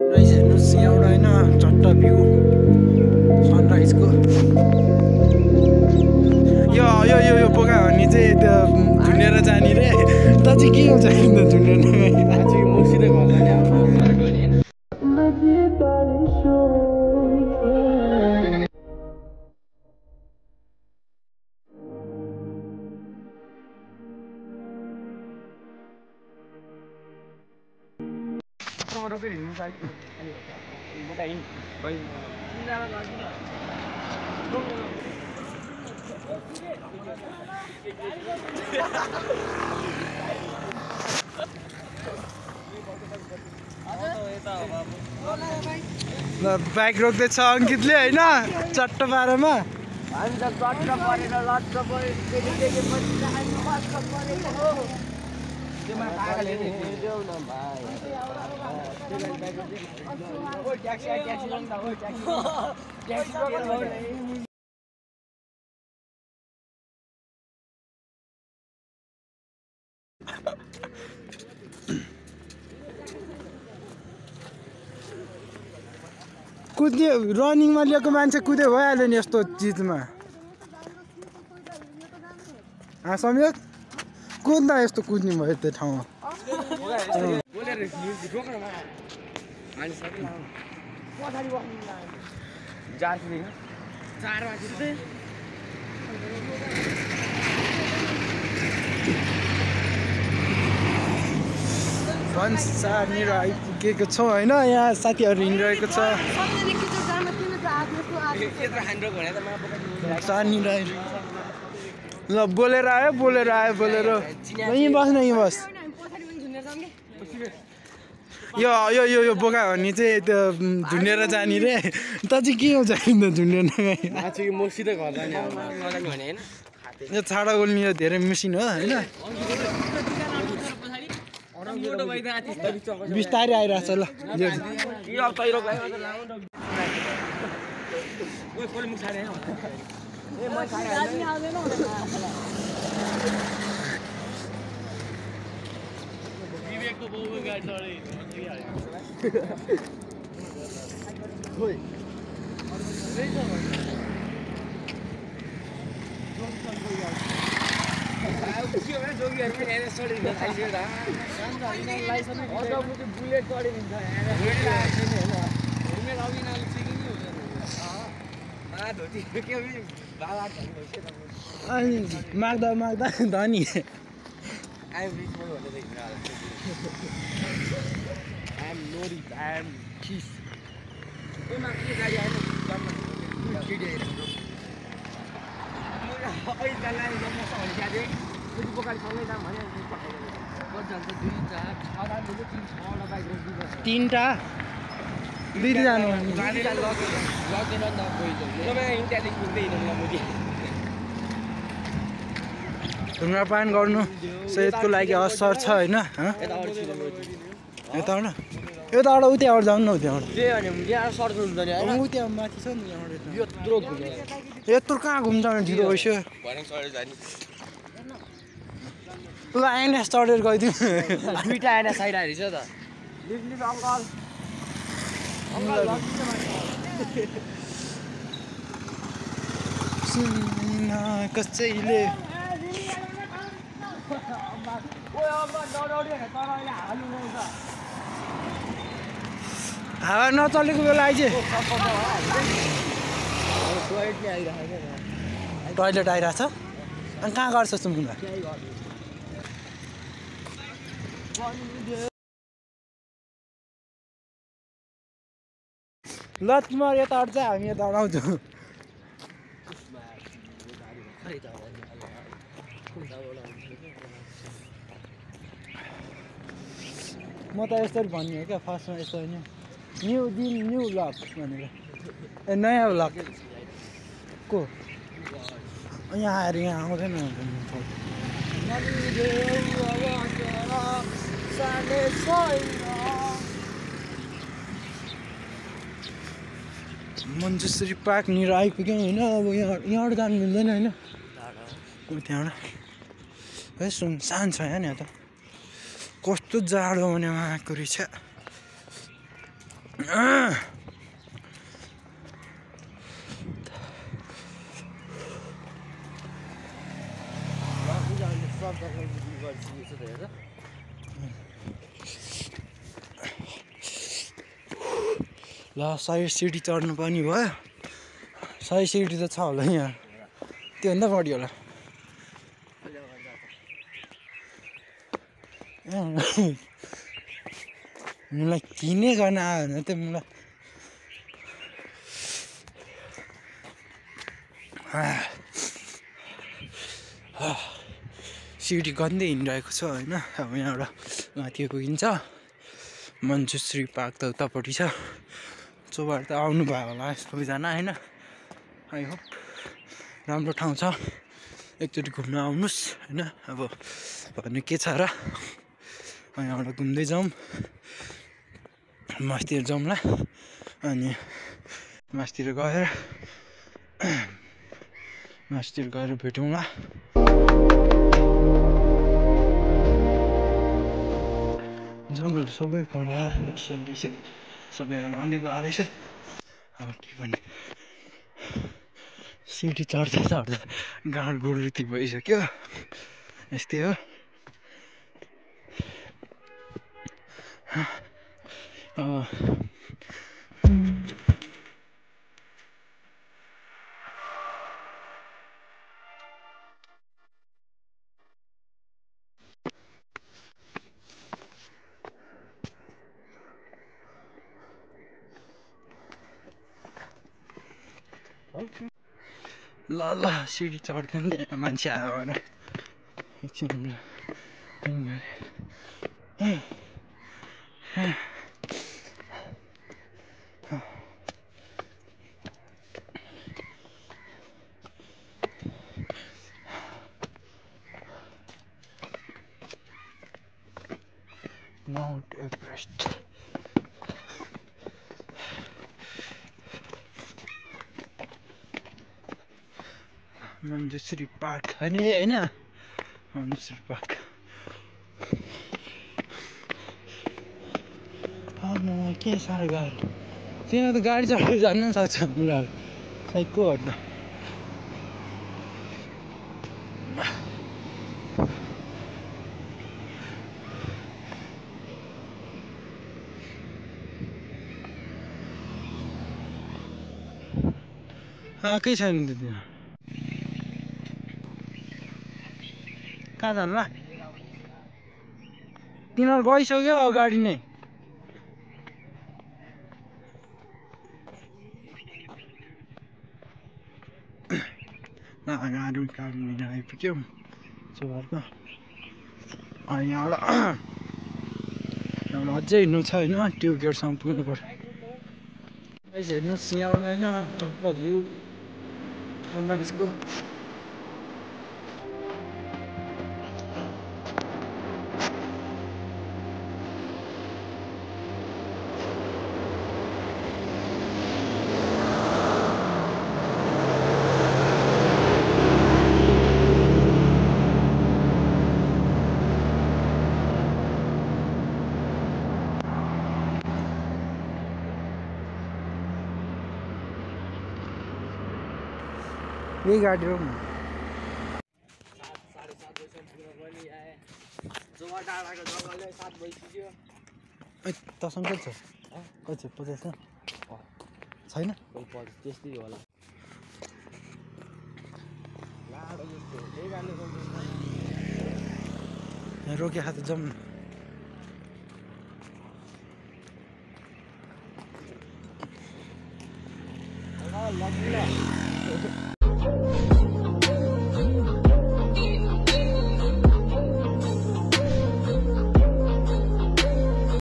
rise हेर्नुहोस् एउटा होइन चट्ट भ्यू सनराइजको यो यो यो यो बोका भन्ने चाहिँ त्यो झुन्डेर जाने रे त चाहिँ के हुन्छ झुन्डेर मसित घर जाने बाइक रोक्दैछ अङ्कितले होइन चट्ट पारामा हामी त चट्ट परेर लट्ट पऱ्यो कुद्ने रनिङमा लिएको मान्छे कुद्यो भइहाल्यो नि यस्तो चिजमा समेत कुद्दा यस्तो कुद्ने भयो त्यो ठाउँमा भन्सारनिर आइपुगेको छौँ होइन यहाँ साथीहरू हिँडिरहेको छ ल बोलेर आयो बोलेर यहीँ बस न यहीँ बस यो यो यो यो बोका भन्ने चाहिँ त्यो झुन्डेर जाने रे त चाहिँ के हुन्छ झुन्डेर मसित घर जाने यो छाडा गोल्ने धेरै मेसिन हो होइन बिस्तारै आइरहेछ ल माग्दा माग्दा धनी तीनटा दुईटा जानु धुम्रपान गर्नु सेहतको लागि असर छ होइन यताबाट उताबाट जाउँ न उताबाट त्यहाँ माथि छ नि यत्रो कहाँ घुम्छ ढिलो भइसक्यो ल आइएनएस चढेर गइदिउँ दुईटा आएन साइड आइरहेछ त कसैले हावा नचलेको बेला आइज टोइलेट आइरहेछ अनि कहाँ गर्छ सुम्बुमा ल तिमीहरू यताबाट चाहिँ हामी यता आउँछौँ म त यसरी भन्ने हो क्या फर्स्टमा यस्तो होइन न्यू दिन न्यू ब्लग भनेर ए नयाँ ब्लग को यहाँ आएर यहाँ आउँदैन मन्चेश्वरी पार्कनिर आइपुग्यौँ होइन अब यहाँबाट जानु मिल्दैन होइन त्यहाँबाट है सुनसान छ यहाँ नि त कस्तो जाडो भने आएको रहेछ ल 100 सिडी चढ्नु पनि भयो 100 सिडी त छ होला यहाँ त्योभन्दा बढी होला मलाई किने गर्न आयो भने त मलाई सिडी गन्दै हिँडिरहेको छ होइन अब यहाँबाट माथि पुगिन्छ मञ्जुश्री पार्क त उतापट्टि छ चोबाट त आउनु भयो होला सबैजना होइन आई होप राम्रो ठाउँ छ एकचोटि घुम्न आउनुहोस् होइन अब भन्नु के छ र यहाँबाट घुम्दै जाउँ मास्तिर जाउँला अनि मास्तिर गएर भेटौँला जङ्गल सबै पढा सबै अन्य रहेछ अब के भन्ने सिडी चढ्दा चढ्दा गाड गुडुती भइसक्यो यस्तै हो ल सिडी चढ्दैन मान्छे आयो भने एकछिन Mount Everest मञ्जुश्री पार्क होइन मञ्जुश्री पार्क के साह्रो गाह्रो त्यहाँ त गाडी चढेर जानु पनि सक्छ बुढाहरू खै को हट्दा आएकै छैन त त्यहाँ कहाँ जानु ल तिनीहरू गइसक्यो अगाडि नै गाडी लिन आइपुग्यो चोबारको अनि यहाँबाट अझै हिँड्नु छ होइन त्यो गेटसम्म पुग्नु पर्छ हेर्नुहोस् यहाँबाट होइन बङ्गलादेशको यही गाडी हो तसँग छ कति छ 50 छैन त्यस्तै होला यहाँ रोके हात जाउँ न